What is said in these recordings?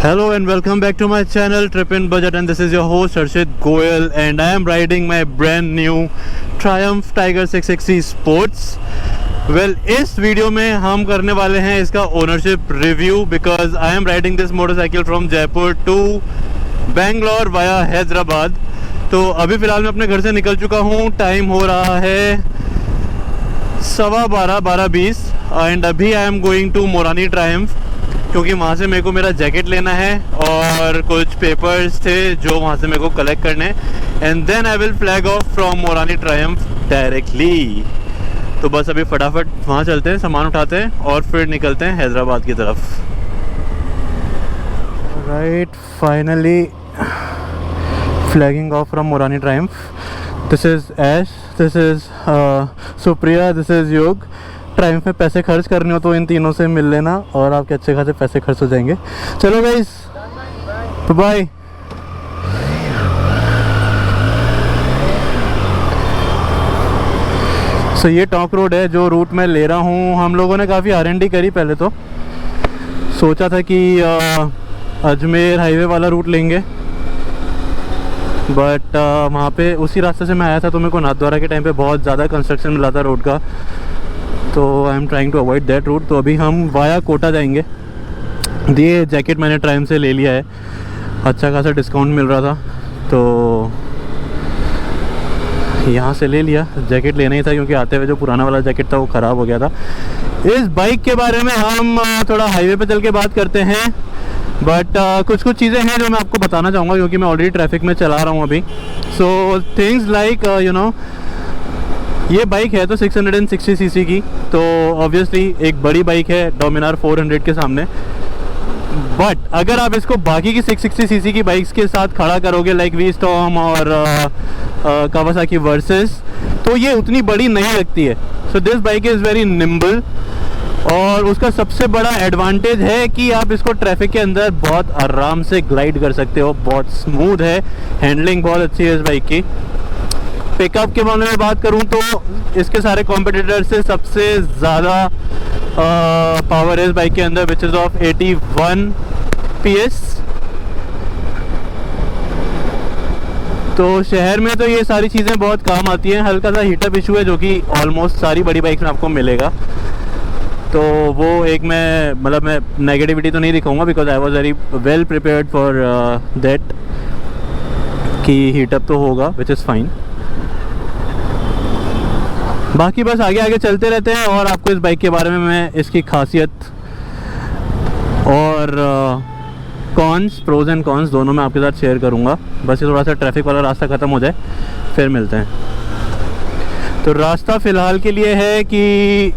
Hello and welcome back to my channel Trip in Budget, and this is your host Harshit Goyal, and I am riding my brand new Triumph Tiger 660 Sports. Well, इस video में हम करने वाले हैं इसका ownership review because I am riding this motorcycle from Jaipur to Bangalore via Hyderabad. तो अभी फ़िलहाल मैं अपने घर से निकल चुका हूँ। टाइम हो रहा है 12:20 एंड अभी I am going to Morani Triumph, क्योंकि वहाँ से मेरे को मेरा जैकेट लेना है और कुछ पेपर्स थे जो वहाँ से मेरे को कलेक्ट करने, and then I will flag off from Morani Triumph directly. तो बस अभी फटाफट वहाँ चलते हैं, सामान उठाते हैं और फिर निकलते हैं हैदराबाद की तरफ। Right, finally flagging off from Morani Triumph. This is Ash, this is Supriya, this is Yog. Triumph में पैसे खर्च करने हो तो इन तीनों से मिल लेना और आपके अच्छे खासे पैसे खर्च हो जाएंगे। चलो गाइस, बाय। सो ये टॉक रोड है जो रूट मैं ले रहा हूँ। हम लोगों ने काफ़ी R&D करी। पहले तो सोचा था कि अजमेर हाईवे वाला रूट लेंगे, बट वहाँ पे उसी रास्ते से मैं आया था तो मेरे को नाथद्वारा के टाइम पे बहुत ज़्यादा कंस्ट्रक्शन मिला था रोड का, तो I am trying to avoid that route. तो अभी हम वाया कोटा जाएंगे। ये जैकेट मैंने ट्रायम्फ से ले लिया है, अच्छा खासा डिस्काउंट मिल रहा था तो यहाँ से ले लिया। जैकेट लेना ही था क्योंकि आते हुए जो पुराना वाला जैकेट था वो ख़राब हो गया था। इस बाइक के बारे में हम थोड़ा हाईवे पे चल के बात करते हैं, बट कुछ चीज़ें हैं जो मैं आपको बताना चाहूँगा क्योंकि मैं ऑलरेडी ट्रैफिक में चला रहा हूँ अभी। So things like you know, ये बाइक है तो 660 सीसी की, तो ऑब्वियसली एक बड़ी बाइक है डोमिनार 400 के सामने। बट अगर आप इसको बाकी की 660 सीसी की बाइक्स के साथ खड़ा करोगे लाइक वी स्टॉर्म और कावासाकी वर्सेस, तो ये उतनी बड़ी नहीं लगती है। So this bike is very nimble, और उसका सबसे बड़ा एडवांटेज है कि आप इसको ट्रैफिक के अंदर बहुत आराम से ग्लाइड कर सकते हो। बहुत स्मूथ है, हैंडलिंग बहुत अच्छी है इस बाइक की। पिकअप के मामले में बात करूं तो इसके सारे कॉम्पिटिटर से सबसे ज़्यादा पावर है इस बाइक के अंदर, विच इज़ ऑफ 81 PS। तो शहर में तो ये सारी चीज़ें बहुत काम आती हैं। हल्का सा हीटअप इशू है जो कि ऑलमोस्ट सारी बड़ी बाइक में आपको मिलेगा, तो वो एक मैं नेगेटिविटी तो नहीं दिखाऊंगा because I was very well prepared for that कि हीटअप तो होगा, विच इज़ फाइन। बाकी बस आगे आगे चलते रहते हैं और आपको इस बाइक के बारे में मैं इसकी खासियत और कॉन्स, प्रोज एंड कॉन्स दोनों मैं आपके साथ शेयर करूंगा। बस ये थोड़ा सा ट्रैफिक वाला रास्ता ख़त्म हो जाए फिर मिलते हैं। तो रास्ता फ़िलहाल के लिए है कि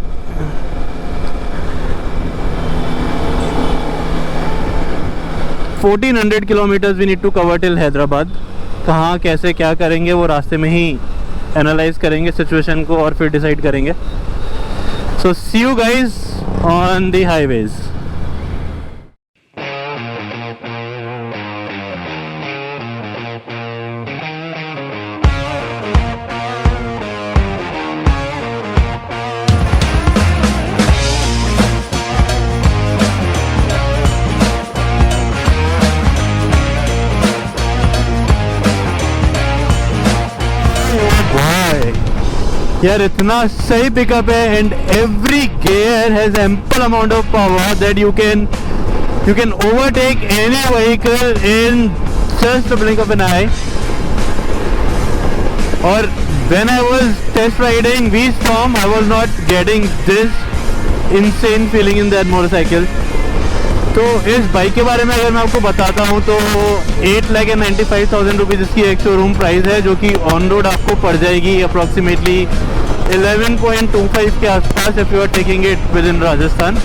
1400 kilometres we need to cover till Hyderabad. कहाँ कैसे क्या करेंगे वो रास्ते में ही एनालाइज करेंगे सिचुएशन को और फिर डिसाइड करेंगे। So see you guys on the highways. यार इतना सही पिकअप है and every gear has ample amount of power that you can overtake any vehicle in just the blink of an eye. और when I was test riding V Strom I was not getting this insane feeling in that motorcycle. तो इस bike के बारे में अगर मैं आपको बताता हूँ तो 8,95,000 रुपीज़ इसकी एक शोरूम प्राइस है, जो कि ऑन रोड आपको पड़ जाएगी अप्रॉक्सीमेटली 11.25 के आसपास if you are taking it within Rajasthan.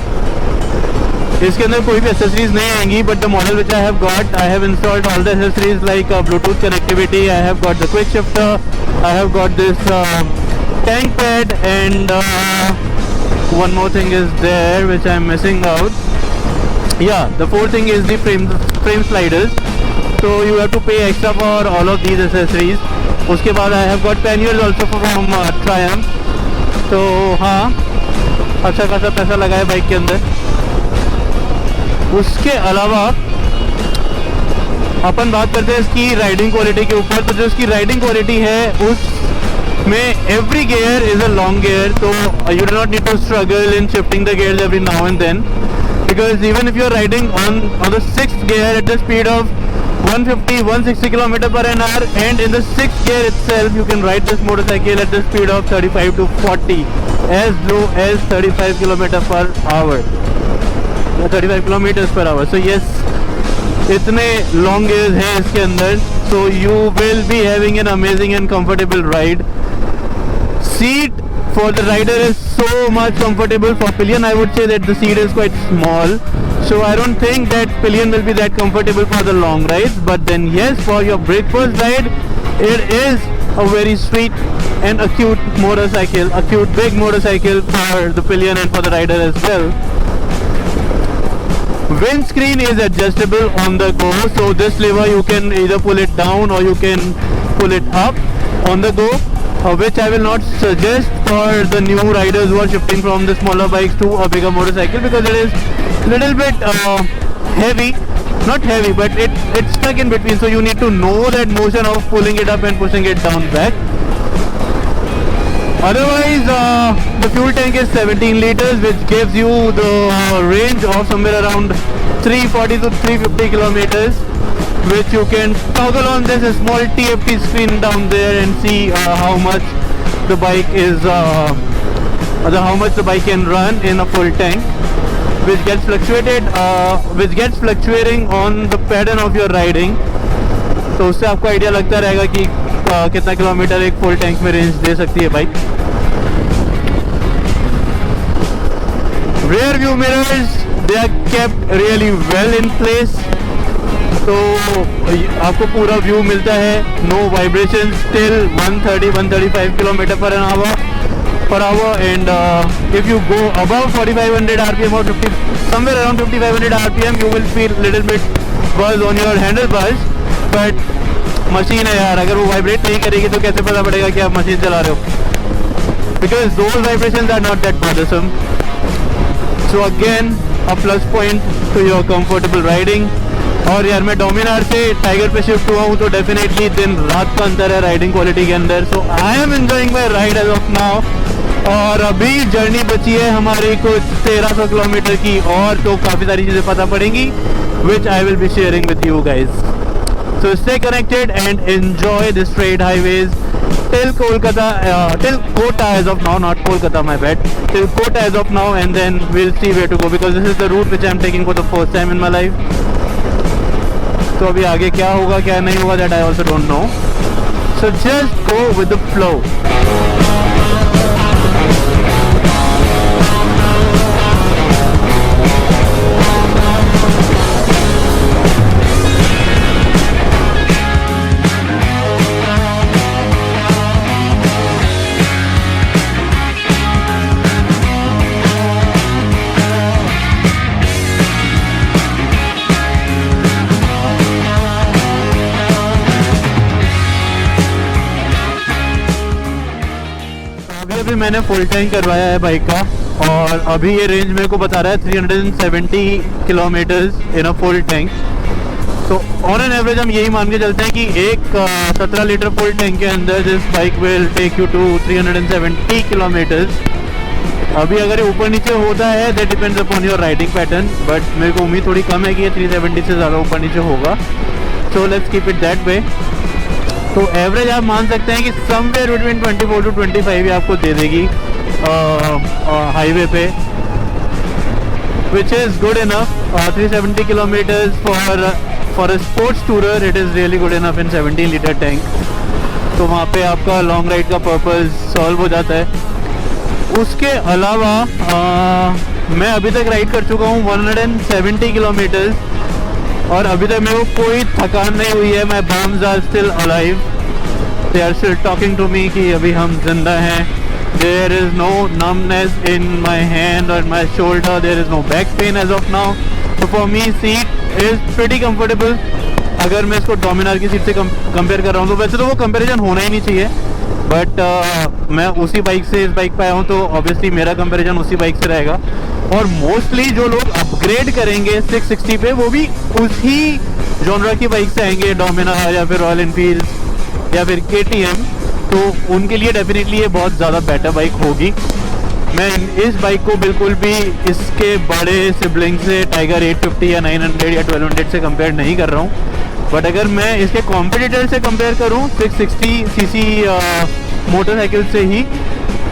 इसके अंदर कोई भी एसेसरीज नहीं आएंगी, but the model which I have installed all the accessories like Bluetooth connectivity, I have got the quick shifter, I have got this tank pad and one more thing is there which I am missing out. Yeah, the fourth thing is the frame sliders, so you have to pay extra for all of these accessories. उसके बाद I have got panniers also from Triumph, तो हाँ अच्छा खासा पैसा लगा है bike के अंदर। उसके अलावा अपन बात करते हैं इसकी राइडिंग क्वालिटी के ऊपर। तो जो इसकी राइडिंग क्वालिटी है उसमें every gear is a long gear, तो you do not need to struggle in shifting the gears every now and then, because even if you're riding on the 6th gear at the speed of 150-160 km per hour, and in the 6th gear itself you can ride this motorcycle at the speed of 35 to 40, as low as 35 km per hour, 35 kilometers per hour. So yes, इतने long gears हैं इसके अंदर, so you will be having an amazing and comfortable ride. Seat for the rider is so much comfortable. For pillion I would say that the seat is quite small, so I don't think that pillion will be that comfortable for the long rides. But then yes, for your breakfast ride it is a very sweet and a cute motorcycle, a cute big motorcycle for the pillion and for the rider as well. Windscreen is adjustable on the go, so this lever you can either pull it down or you can pull it up on the go, which I will not suggest for the new riders who are shifting from the smaller bikes to a bigger motorcycle, because it is little bit heavy, not heavy, but it's stuck in between, so you need to know that motion of pulling it up and pushing it down back. Otherwise, the fuel tank is 17 liters, which gives you the range of somewhere around 340 to 350 kilometers, which you can toggle on this small TFT screen down there and see how much the bike is, how much the bike can run in a full tank, which gets fluctuating on the pattern of your riding. तो उससे आपको idea लगता रहेगा कि कितना kilometre एक full tank में range दे सकती है bike. Rear view mirrors, they are kept really well in place, तो आपको पूरा व्यू मिलता है, no vibrations till 130-135 km per hour, and if you go above 4500 rpm or 50, somewhere around 5500 rpm, you will feel little bit buzz on your handlebars, but machine है यार, अगर वो vibrate नहीं करेगी तो कैसे पता पड़ेगा कि आप मशीन चला रहे हो, because those vibrations are not that bothersome. So again, a plus point to your comfortable riding. और यार मैं डोमिनार से टाइगर पे शिफ्ट हुआ हूँ, तो डेफिनेटली दिन रात का अंतर है राइडिंग क्वालिटी के अंदर. So I am enjoying my ride as of now. और अभी जर्नी बची है हमारी कुछ 1300 किलोमीटर की, और तो काफ़ी सारी चीज़ें पता पड़ेंगी, which I will be sharing with you guys. So stay connected and enjoy the straight highways till Kolkata, till Kota as of now, not Kolkata, my bad, till Kota as of now, and then we'll see where to go, because this is the route which I'm taking for the first time in my life. तो अभी आगे क्या होगा क्या नहीं होगा, that I also don't know. So just go with the flow. अभी मैंने फुल टैंक करवाया है बाइक का, और अभी ये रेंज मेरे को बता रहा है 370 kilometres in a full tank. तो ऑन एन एवरेज हम यही मान के चलते हैं कि एक 17 लीटर फुल टैंक के अंदर this bike will take you to 370 kilometres. अभी अगर ये ऊपर नीचे होता है that depends upon your riding pattern, but मेरे को उम्मीद थोड़ी कम है कि ये 370 से ज़्यादा ऊपर नीचे होगा. So let's keep it that way. तो एवरेज आप मान सकते हैं कि समवेयर बिटवीन 24 to 25 ये आपको दे देगी हाईवे पे, which is good enough. 370 kilometres for a sports tourer, it is really good enough in 17 litre tank. तो वहाँ पे आपका लॉन्ग राइड का पर्पज़ सॉल्व हो जाता है. उसके अलावा मैं अभी तक राइड कर चुका हूँ 170 किलोमीटर्स, और अभी तक मेरे को कोई थकान नहीं हुई है. My bums are still alive, they are still talking to me कि अभी हम जिंदा हैं. There is no numbness in my hand और my shoulder, there is no back pain as of now. तो for me seat is pretty comfortable. अगर मैं इसको डोमिनार की सीट से कंपेयर कर रहा हूँ, तो वैसे तो वो कंपेरिजन होना ही नहीं चाहिए, बट मैं उसी बाइक से इस बाइक पे आया हूँ, तो ऑब्वियसली मेरा कंपेरिजन उसी बाइक से रहेगा. और मोस्टली जो लोग अपग्रेड करेंगे 660 पे वो भी उसी जॉनरा की बाइक से आएंगे, डोमिनार या फिर रॉयल एनफील्ड या फिर KTM, तो उनके लिए डेफिनेटली ये बहुत ज़्यादा बेटर बाइक होगी। मैं इस बाइक को बिल्कुल भी इसके बड़े सिबलिंग से टाइगर 850 या 900 या 1200 से कंपेयर नहीं कर रहा हूँ, बट अगर मैं इसके कॉम्पिटिटर से कंपेयर करूँ 660 सीसी मोटरसाइकिल से ही,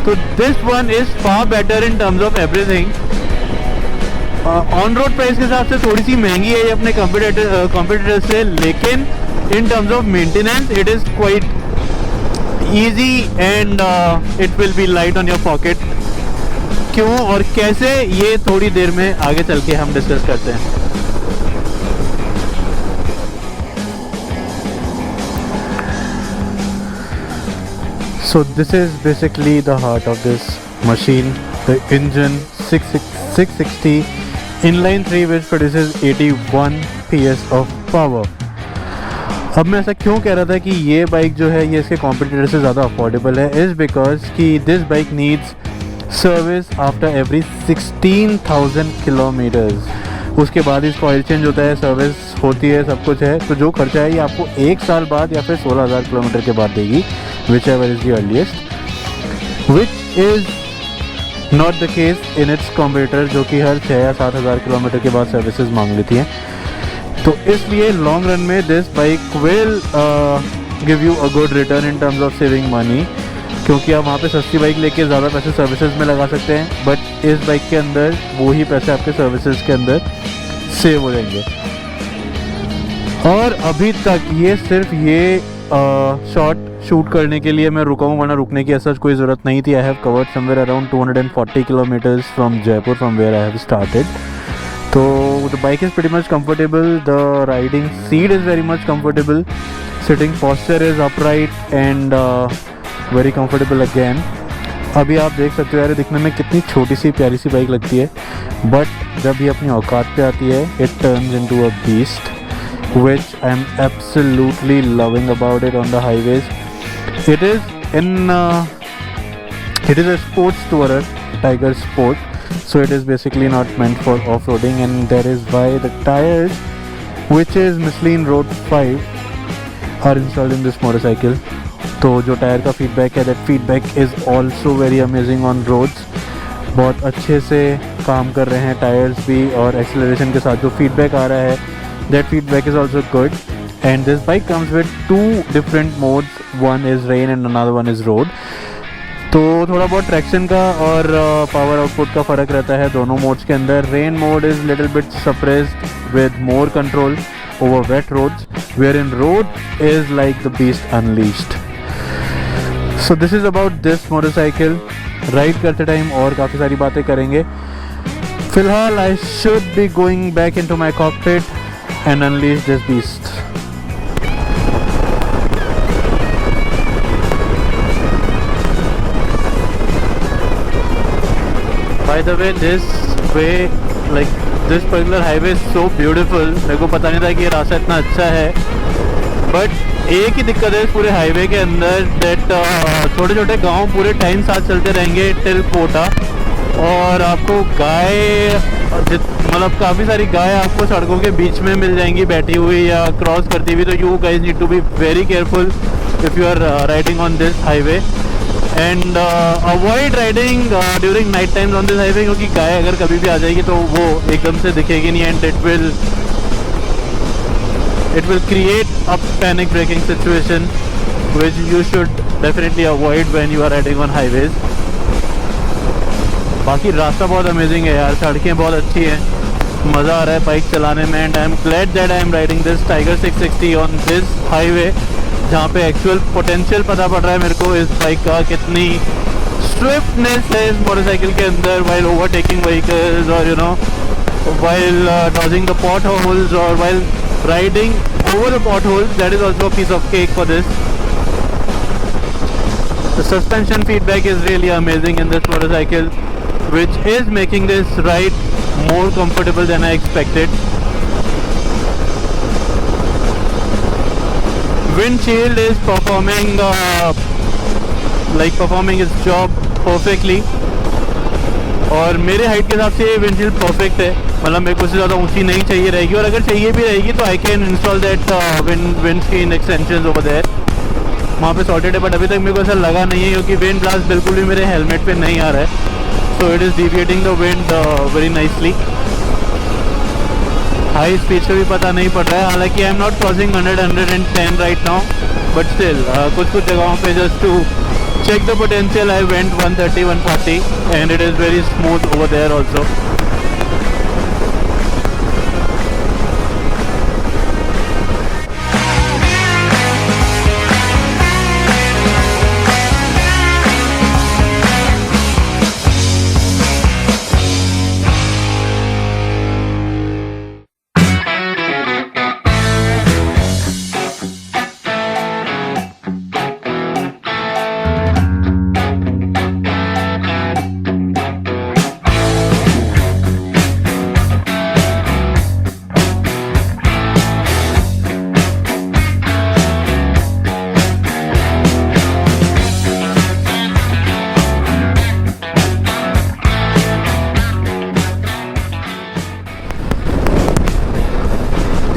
तो this one is far better in terms of everything. On road price के हिसाब से थोड़ी सी महंगी है ये अपने कॉम्पिटिटर से, लेकिन in terms of maintenance it is quite easy and it will be light on your pocket. क्यों और कैसे, ये थोड़ी देर में आगे चल के हम डिस्कस करते हैं। So this is basically the heart of this machine, the engine 660 inline 3 which produces 81 PS of power। अब मैं ऐसा क्यों कह रहा था कि ये बाइक जो है ये इसके कॉम्पिटिटर से ज़्यादा अफोर्डेबल है, इज़ बिकॉज कि this bike needs service after every 16,000 kilometres. उसके बाद इसका ऑयल चेंज होता है, सर्विस होती है, सब कुछ है। तो जो खर्चा है ये आपको 1 साल बाद या फिर 16,000 किलोमीटर के बाद देगी, which ever is the earliest, which is not the case in its competitor जो कि हर 6 या 7,000 किलोमीटर के बाद सर्विसेज मांग लेती हैं। तो इसलिए लॉन्ग रन में this bike will give you a good return in terms of saving money, क्योंकि आप वहाँ पे सस्ती बाइक लेके ज़्यादा पैसे सर्विसेज में लगा सकते हैं, बट इस बाइक के अंदर वो ही पैसे आपके सर्विसेज के अंदर सेव हो जाएंगे। और अभी तक ये सिर्फ ये शॉट शूट करने के लिए मैं रुका हूँ, वरना रुकने की ऐसा कोई ज़रूरत नहीं थी। I have covered somewhere around 240 kilometers from Jaipur from where I have started. तो the bike is pretty much comfortable, the riding seat is very much comfortable, sitting posture is upright and very comfortable again. अभी आप देख सकते हो यार दिखने में कितनी छोटी सी प्यारी सी बाइक लगती है, बट जब ये अपनी औकात पे आती है it turns into a beast, which I am absolutely loving about it on the highways. It is a sports tourer, Tiger Sport, so it is basically not meant for off-roading, and that is why the tires, which is Michelin Road 5, are installed in this motorcycle. तो जो tyre का feedback है, that feedback is also very amazing on roads. बहुत अच्छे से काम कर रहे हैं टायर्स भी, और एक्सेलरेशन के साथ जो फीडबैक आ रहा है that feedback is also good. And this bike comes with 2 different modes, one is rain and another one is road. तो थोड़ा बहुत ट्रैक्शन का और पावर आउटपुट का फ़र्क रहता है दोनों मोड्स के अंदर। Rain mode is little bit suppressed with more control over wet roads, where in road is like the beast unleashed. So this is about this motorcycle. Ride करते टाइम और काफ़ी सारी बातें करेंगे। फिलहाल I should be going back into my cockpit and unleash this beast. By the way, this way, like this particular highway is so beautiful. मेरे को पता नहीं था कि ये रास्ता इतना अच्छा है, बट एक ही दिक्कत है इस पूरे हाईवे के अंदर, that छोटे छोटे गांव पूरे टाइम साथ चलते रहेंगे टिल कोटा, और आपको गाय मतलब काफ़ी सारी गाय आपको सड़कों के बीच में मिल जाएंगी बैठी हुई या क्रॉस करती हुई। तो you guys need to be very careful if you are riding on this highway, and avoid riding during night times on this highway, क्योंकि गाय अगर कभी भी आ जाएगी तो वो एकदम से दिखेगी नहीं, and it will create a panic braking situation which you should definitely avoid when you are riding on highways. बाकी रास्ता बहुत अमेजिंग है यार, सड़कें बहुत अच्छी हैं, मज़ा आ रहा है बाइक चलाने में, and I am glad that I am riding this tiger 660 on this highway, जहाँ पे एक्चुअल पोटेंशियल पता पड़ रहा है मेरे को इस बाइक का, कितनी स्विफ्टनेस है इस मोटरसाइकिल के अंदर वाइल ओवरटेकिंग व्हीकल्स, और you know while dodging the potholes, और while riding over the potholes, that is also a piece of cake for this. The suspension feedback is really amazing in this motorcycle, which is making this ride more comfortable than I expected. Windshield is performing its job perfectly. और मेरे height के हिसाब से windshield perfect है, मतलब मेरे को उससे ज़्यादा ऊंची नहीं चाहिए रहेगी, और अगर चाहिए भी रहेगी तो I can install that wind screen extensions over there. वहाँ पे सॉर्टेड है, बट अभी तक मेरे को ऐसा लगा नहीं है क्योंकि विंड ब्लास्ट बिल्कुल भी मेरे हेलमेट पे नहीं आ रहा है। So it is deviating the wind very nicely. High speed से भी पता नहीं पड़ रहा है, हालांकि I am not crossing 110 right now, but still कुछ कुछ जगहों पे just to check the potential I went 130 140 and it is very smooth over there also.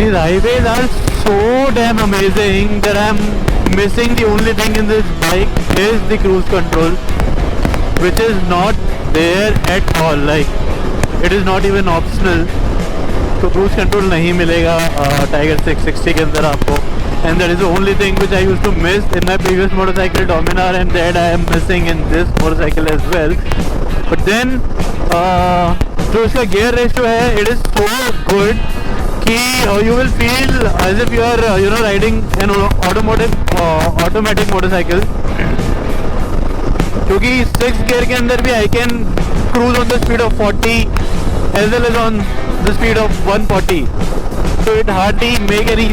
These highways are so damn amazing that I'm missing the only thing in this bike is the cruise control, which is not there at all. Like it is not even optional. तो cruise control नहीं मिलेगा Tiger 660 के अंदर आपको, and that is the only thing which I used to miss in my previous motorcycle Dominar, and that I am missing in this motorcycle as well. But then जो इसका gear ratio है, it is so good कि you will feel as if you are riding an automatic motorcycle, क्योंकि 6 gear के अंदर भी I can cruise on the speed of 40 as well as on the speed of 140, so it hardly make any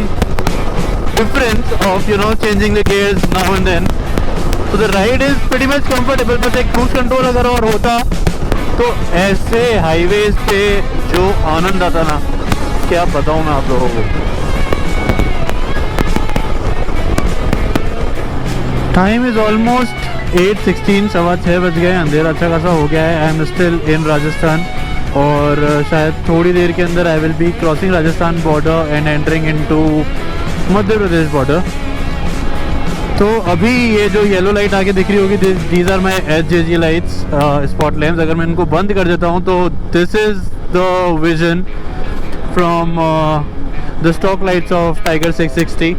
difference of changing the gears now and then. So the ride is pretty much comfortable, but एक cruise control अगर और होता तो ऐसे highways पे जो आनंद आता ना, क्या बताऊं मैं आप लोगों को। टाइम इज ऑलमोस्ट 8:16, 6:15 बज गए, अंधेरा अच्छा खासा हो गया है। आई एम स्टिल इन राजस्थान, और शायद थोड़ी देर के अंदर आई will B crossing Rajasthan border and entering into Madhya Pradesh border. तो अभी ये जो येलो लाइट आगे दिख रही होगी, these are my HJG lights, spot lamps. अगर मैं इनको बंद कर देता हूँ तो this is the vision from the stock lights of Tiger 660।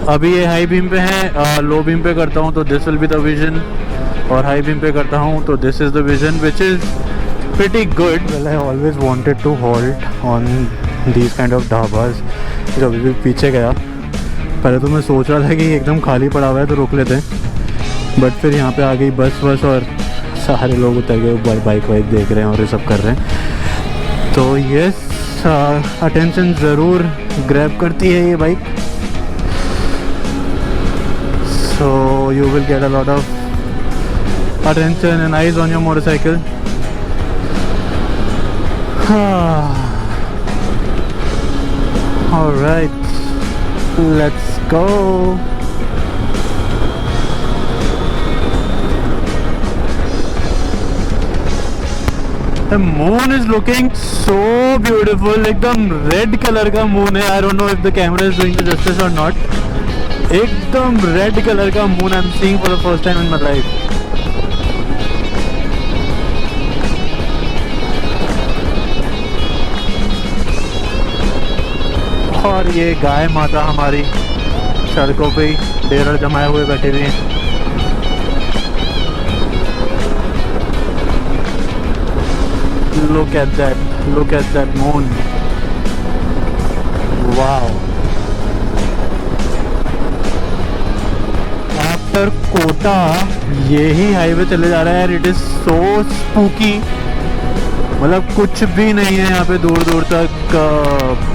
अभी ये हाई बीम पे है, लो बीम पे करता हूँ तो this will be the vision, और हाई बीम पे करता हूँ तो this is the vision, which is pretty good. Well I always wanted to halt on these kind of dhabas. जब भी पीछे गया, पहले तो मैं सोच रहा था कि एकदम खाली पड़ा हुआ है तो रोक लेते हैं, बट फिर यहाँ पे आ गई बस और सारे लोग उतर गए, बाइक वाइक देख रहे हैं और ये सब कर रहे हैं। तो यस, अटेंशन ज़रूर ग्रैब करती है ये bike. So you will get a lot of attention and eyes on your motorcycle. Alright, let's go. The moon is looking so beautiful, एकदम रेड कलर का मून है। I don't know if the camera is doing the justice or not. एकदम red colour का moon I'm seeing for the first time in my life. और ये गाय माता हमारी सड़कों पे ही डेरा जमाए हुए बैठे हुए हैं। Look at that moon. Wow. After Kota यही हाईवे चले जा रहा है। इट इज सो स्पूकी, मतलब कुछ भी नहीं है यहाँ पे दूर दूर तक।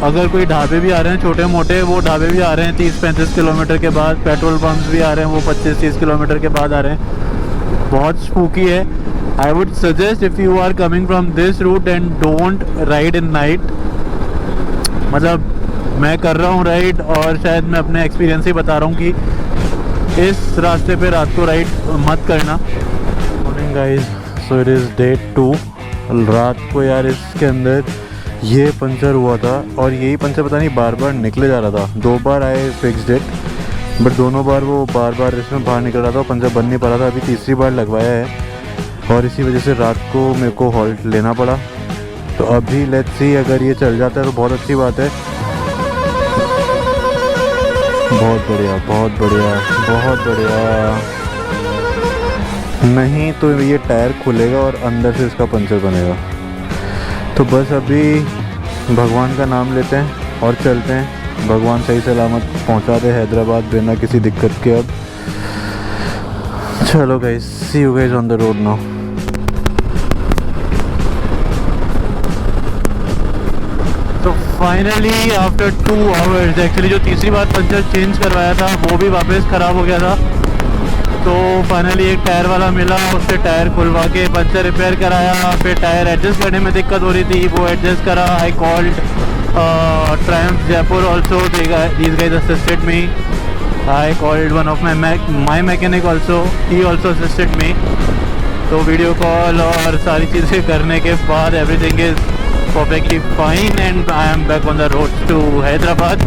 अगर कोई ढाबे भी आ रहे हैं छोटे मोटे, वो ढाबे भी आ रहे हैं 30-35 किलोमीटर के बाद। पेट्रोल पंप्स भी आ रहे हैं, वो 25-30 किलोमीटर के बाद आ रहे हैं। बहुत स्पूकी है। I would suggest if you are coming from this route and don't ride in night. मतलब मैं कर रहा हूँ राइड, और शायद मैं अपने एक्सपीरियंस ही बता रहा हूँ कि इस रास्ते पे रात को राइड मत करना। Morning guys, so it is day 2। रात को यार इसके अंदर ये पंचर हुआ था और यही पंचर पता नहीं बार बार निकले जा रहा था। 2 बार आए फिक्स्ड इट, बट दोनों बार वो बार बार इसमें बाहर निकल रहा था, पंचर बन नहीं पा रहा था। अभी तीसरी बार लगवाया है और इसी वजह से रात को मेरे को हॉल्ट लेना पड़ा। तो अभी लेट्स सी, अगर ये चल जाता है तो बहुत अच्छी बात है। बहुत बढ़िया, बहुत बढ़िया, बहुत बढ़िया। नहीं तो ये टायर खुलेगा और अंदर से इसका पंचर बनेगा। तो बस अभी भगवान का नाम लेते हैं और चलते हैं। भगवान सही सलामत पहुंचा दे हैदराबाद बिना किसी दिक्कत के। अब चलो guys, see you guys on the road now. तो फाइनली आफ्टर 2 आवर्स, एक्चुअली जो तीसरी बार पंचर चेंज करवाया था वो भी वापस ख़राब हो गया था। तो फाइनली एक टायर वाला मिला, उससे टायर खुलवा के पंचर रिपेयर कराया। फिर टायर एडजस्ट करने में दिक्कत हो रही थी, वो एडजस्ट करा। I called Triumph Jaipur also, these guys assisted me. I called one of my mechanic also, he also assisted me. तो वीडियो कॉल और सारी चीज़ें करने के बाद everything is perfectly fine and I am back on the road to Hyderabad.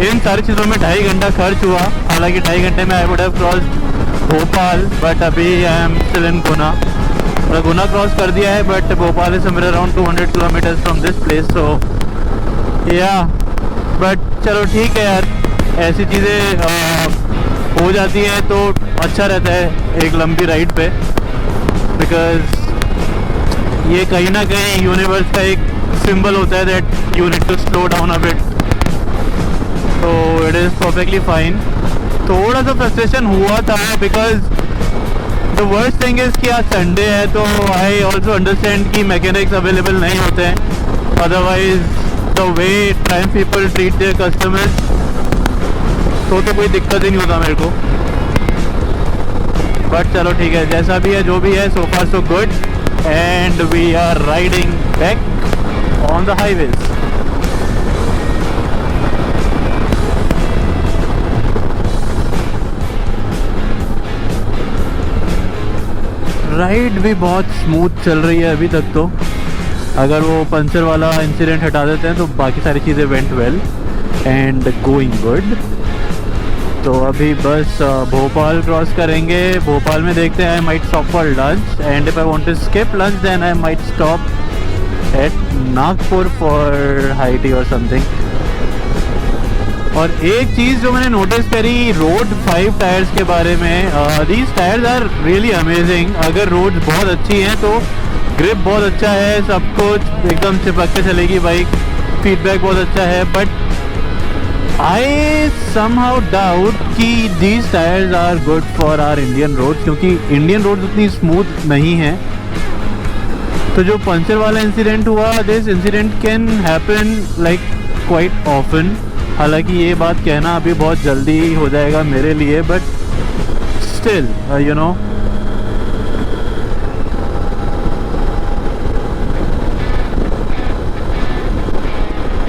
इन सारी चीज़ों में 2.5 घंटा खर्च हुआ। हालांकि 2.5 घंटे में I would have crossed Bhopal, but अभी I am still in Guna. Guna cross कर दिया है, but Bhopal is somewhere around 200 kilometers from this place. So yeah, but चलो ठीक है यार, ऐसी चीज़ें हो जाती हैं तो अच्छा रहता है एक लंबी राइड पे, बिकॉज ये कहीं ना कहीं यूनिवर्स का एक सिंबल होता है that you need to slow down a bit. So it is perfectly fine. थोड़ा सा फ्रस्ट्रेशन हुआ था because the worst thing is कि आज संडे है, तो आई ऑल्सो अंडरस्टैंड कि मैकेनिक्स अवेलेबल नहीं होते हैं। Otherwise the way Triumph people treat their customers, तो कोई दिक्कत ही नहीं होता मेरे को। बट चलो ठीक है, जैसा भी है जो भी है, so far so good and we are riding back on the highways. Ride भी बहुत स्मूथ चल रही है अभी तक। तो अगर वो पंचर वाला इंसिडेंट हटा देते हैं तो बाकी सारी चीज़ें went well and going good. तो अभी बस भोपाल क्रॉस करेंगे। भोपाल में देखते हैं, I might stop for lunch and if I want to skip lunch then I might stop at Nagpur for high tea और समथिंग। और एक चीज़ जो मैंने नोटिस करी रोड 5 टायर्स के बारे में, these tyres are really amazing. अगर रोड बहुत अच्छी हैं तो ग्रिप बहुत अच्छा है, सब कुछ एकदम चिपक के चलेगी बाइक, फीडबैक बहुत अच्छा है। बट आई समहाउ डाउट कि these tyres are good for our Indian road, क्योंकि इंडियन रोड उतनी स्मूथ नहीं है। तो जो पंचर वाला इंसिडेंट हुआ, this incident can happen like quite often. हालांकि ये बात कहना अभी बहुत जल्दी हो जाएगा मेरे लिए, but still you know.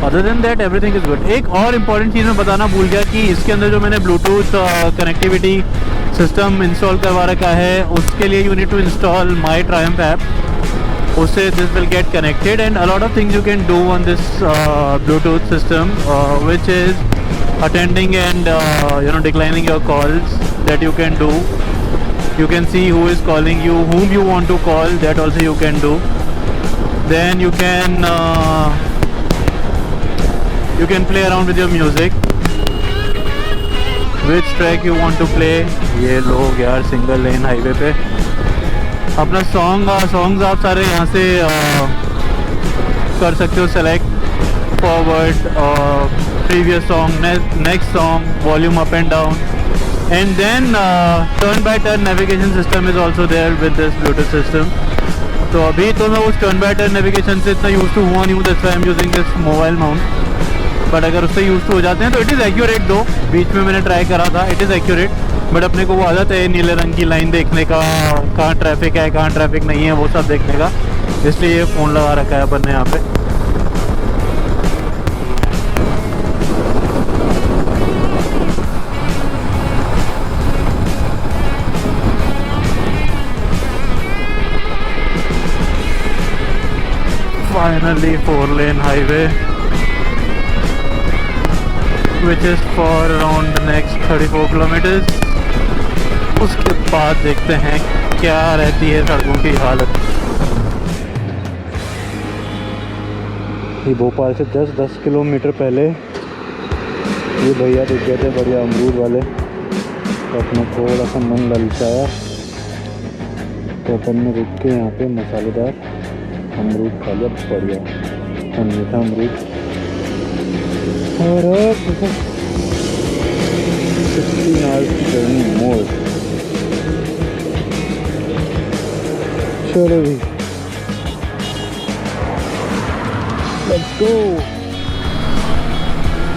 Other than that everything is good. एक और इम्पॉर्टेंट चीज़ मैं बताना भूल गया कि इसके अंदर जो मैंने ब्लूटूथ कनेक्टिविटी सिस्टम इंस्टॉल करवा रखा है, उसके लिए you need to install my Triumph app. उससे this will get connected and a lot of things you can do on this Bluetooth system, which is attending and declining your calls that you can do. You can see who is calling you, whom you want to call, that also you can do. Then you can play around with your music, which track you want to play. ये लोग यार single lane highway पे अपना songs आप सारे यहाँ से कर सकते हो select, forward, previous song, next song, volume up and down, and then turn by turn navigation system is also there with this Bluetooth system. तो अभी तो मैं उस टर्न बाय टर्न नेविगेशन से इतना यूज टू हुआ नहीं हूँ, that's why I am using this mobile mount. But अगर उससे यूज टू हो जाते हैं तो इट इज़ एक्यूरेट। दो बीच में मैंने ट्राई करा था, इट इज़ एक्यूरेट, बट अपने को वो आदत है नीले रंग की लाइन देखने का, कहाँ ट्रैफिक है कहाँ ट्रैफिक नहीं है वो सब देखने का, इसलिए ये फ़ोन लगा रखा है अपन ने यहाँ पे। traditionally 4-lane highway which is for around the next 34 kilometers. उसके बाद देखते हैं क्या रहती है सड़कों की हालत। ये भोपाल से 10 किलोमीटर पहले ये भैया दिख गए थे बढ़िया अमरूद वाले, तो अपना थोड़ा सा मन ललचाया तो अपन ने रुक के यहाँ पे मसालेदार अमरूद खा लिया बढ़िया और मीठा अमरूद। और अब 16 आवर्स की जर्नी मोर। चलो भी let's go.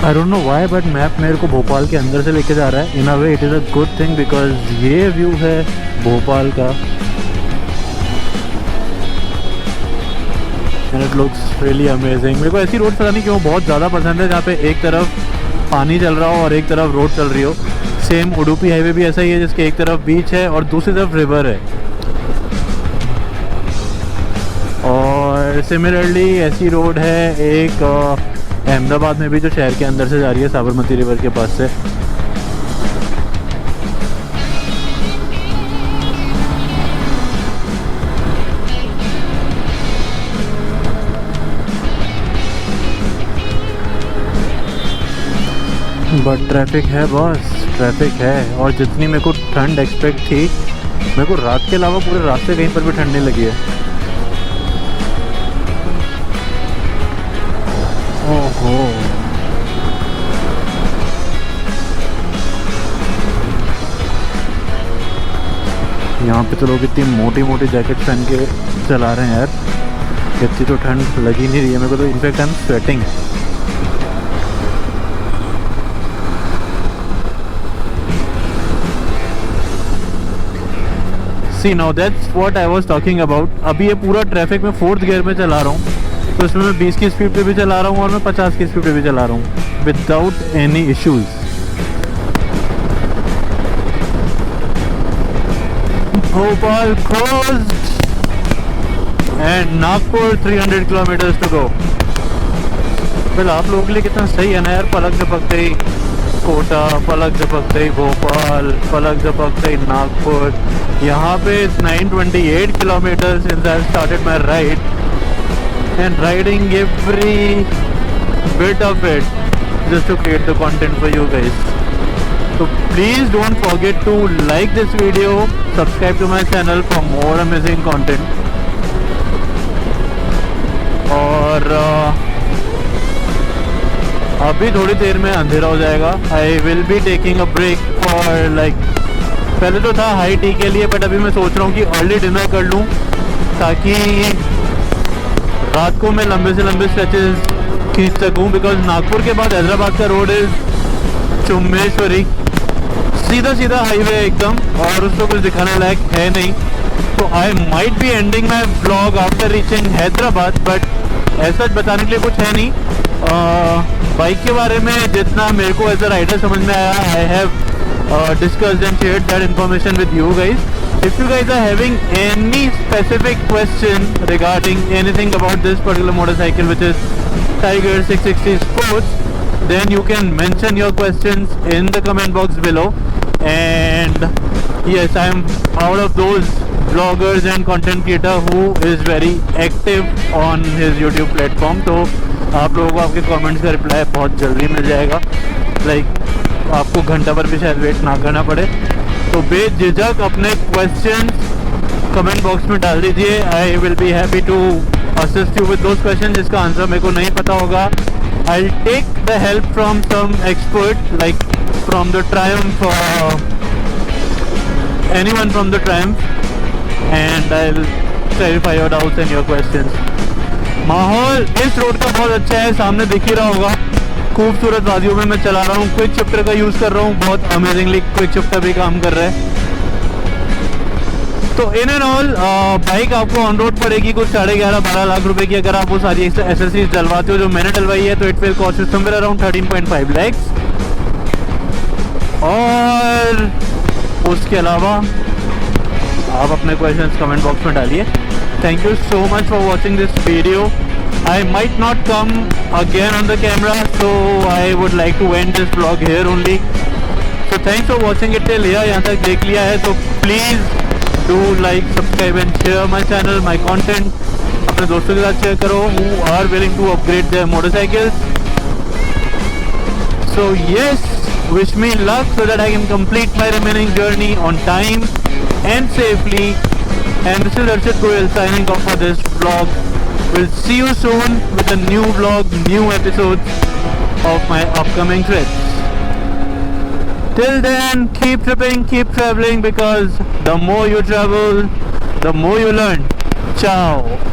I don't know why but map मेरे को भोपाल के अंदर से लेके जा रहा है। In a way it is a good thing because ये व्यू है भोपाल का and it looks really amazing. मेरे को ऐसी रोड पता नहीं क्यों बहुत ज़्यादा पसंद है जहाँ पे एक तरफ पानी चल रहा हो और एक तरफ रोड चल रही हो। सेम उडुपी हाईवे भी ऐसा ही है जिसके एक तरफ बीच है और दूसरी तरफ रिवर है। और सिमिलरली ऐसी रोड है एक अहमदाबाद में भी जो शहर के अंदर से जा रही है साबरमती रिवर के पास से। बट ट्रैफिक है बॉस, ट्रैफिक है। और जितनी मेरे को ठंड एक्सपेक्ट थी मेरे को रात के अलावा पूरे रास्ते कहीं पर भी ठंड नहीं लगी है। ओहो यहाँ पे तो लोग इतनी मोटी मोटी जैकेट पहन के चला रहे हैं यार। इतनी तो ठंड लगी नहीं रही है मेरे को, तो in fact I am sweating. See now that's what I was talking about. अभी ये पूरा ट्रैफिक में 4th गियर में चला रहा हूँ, तो इसमें मैं 20 की स्पीड पे भी चला रहा हूँ और मैं 50 की स्पीड पे भी चला रहा हूँ without any issues. Bhopal closed and Nagpur 300 kilometres to go. Well आप लोगों के लिए कितना सही है ना यार, पलक झपकते ही कोटा, पलक झपकते ही भोपाल, पलक झपकते ही नागपुर। यहाँ पे 928 kilometres since I started my ride and riding every bit of it just to create the content for you guys. So please don't forget to like this video, subscribe to my channel for more amazing content. और अभी थोड़ी देर में अंधेरा हो जाएगा। I will be taking a break for like, पहले तो था हाई टी के लिए बट अभी मैं सोच रहा हूँ कि अर्ली डिनर कर लूँ ताकि रात को मैं लंबे से लंबे स्ट्रेचेस खींच सकूँ। बिकॉज नागपुर के बाद हैदराबाद का रोड इज चुम्बेश्वरी, सीधा सीधा हाईवे एकदम, और उसको कुछ दिखाने लायक है नहीं। तो I might be ending my blog after reaching Hyderabad, but ऐसा बताने के लिए कुछ है नहीं। बाइक के बारे में जितना मेरे को एज अ राइडर समझ में आया, I have discussed and shared that information with you guys. If you guys are having any specific question regarding anything about this particular motorcycle which is Tiger 660 Sports, then you can mention your questions in the comment box below. And yes, I am out of those bloggers and content creator who is very active on his YouTube platform. तो आप लोगों को आपके comments का reply बहुत जल्दी मिल जाएगा। Like आपको घंटा भर भी शायद वेट ना करना पड़े। तो बेझिझक अपने क्वेश्चंस कमेंट बॉक्स में डाल दीजिए। I will be happy to assist you with those question जिसका आंसर मेरे को नहीं पता होगा। I will take the help from some expert like from the Triumph, anyone from the Triumph, and I will clarify your doubts and your questions. माहौल इस road का बहुत अच्छा है, सामने दिख ही रहा होगा। खूबसूरत वादियों में मैं चला रहा हूँ, क्विक शिफ्टर का यूज़ कर रहा हूँ, बहुत अमेजिंगली क्विक शिफ्टर भी काम कर रहा है। तो इन एंड ऑल बाइक आपको ऑन रोड पड़ेगी कुछ 11.5-12 लाख रुपए की। अगर आप वो सारी एसेसरीज डलवाते हो जो मैंने डलवाई है तो it will cost you somewhere around 13.5 lakhs। और उसके अलावा आप अपने क्वेश्चंस कमेंट बॉक्स में डालिए। Thank you so much for watching this video. I might not come again on the camera, so I would like to end this vlog here only. So thanks for watching it till here. यहाँ तक देख लिया है तो please do like, subscribe and share my channel, my content. अपने दोस्तों के साथ share करो who are willing to upgrade their motorcycles. So yes, wish me luck so that I can complete my remaining journey on time and safely. And this is Arshad Goyal signing off for this vlog. We'll see you soon with a new vlog, new episodes of my upcoming trips. Till then, keep tripping, keep traveling, because the more you travel, the more you learn. Ciao.